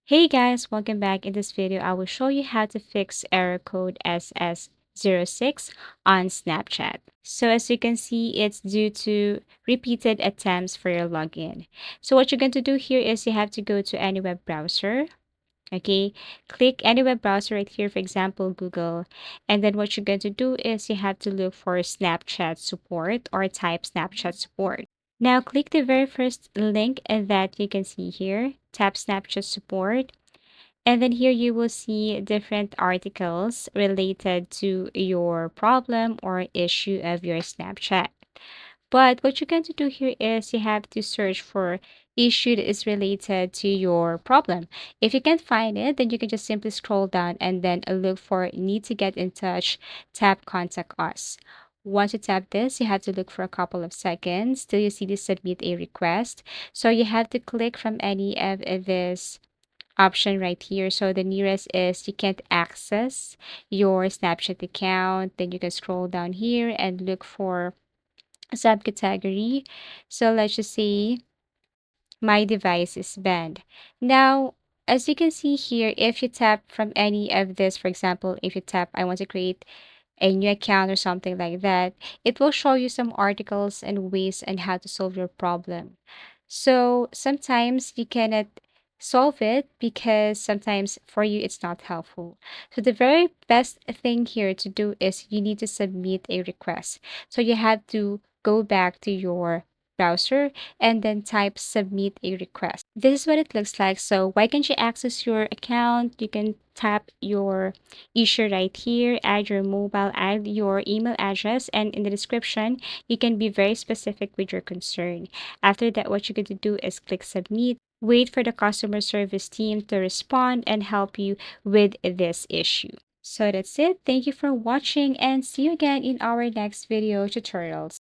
Hey guys, welcome back. In this video, I will show you how to fix error code SS06 on Snapchat. So as you can see, it's due to repeated attempts for your login. So what you're going to do here is you have to go to any web browser. Okay, click any web browser right here, for example, Google. And then what you're going to do is you have to look for Snapchat support or type Snapchat support. Now click the very first link that you can see here, tap Snapchat support. And then here you will see different articles related to your problem or issue of your Snapchat. But what you're going to do here is you have to search for issue that is related to your problem. If you can't find it, then you can just simply scroll down and then look for need to get in touch, tap contact us. Once you tap this, you have to look for a couple of seconds till you see this submit a request. So you have to click from any of this option right here. So the nearest is you can't access your Snapchat account. Then you can scroll down here and look for a subcategory. So let's just say my device is banned. Now, as you can see here, if you tap from any of this, for example, if you tap, I want to create a new account or something like that, it will show you some articles and ways on how to solve your problem. So sometimes you cannot solve it because sometimes for you it's not helpful. So the very best thing here to do is you need to submit a request. So you have to go back to your browser and then type submit a request. This is what it looks like. So why can't you access your account? You can tap your issue right here, add your mobile, add your email address, and in the description, you can be very specific with your concern. After that, what you're going to do is click submit, wait for the customer service team to respond and help you with this issue. So that's it. Thank you for watching and see you again in our next video tutorials.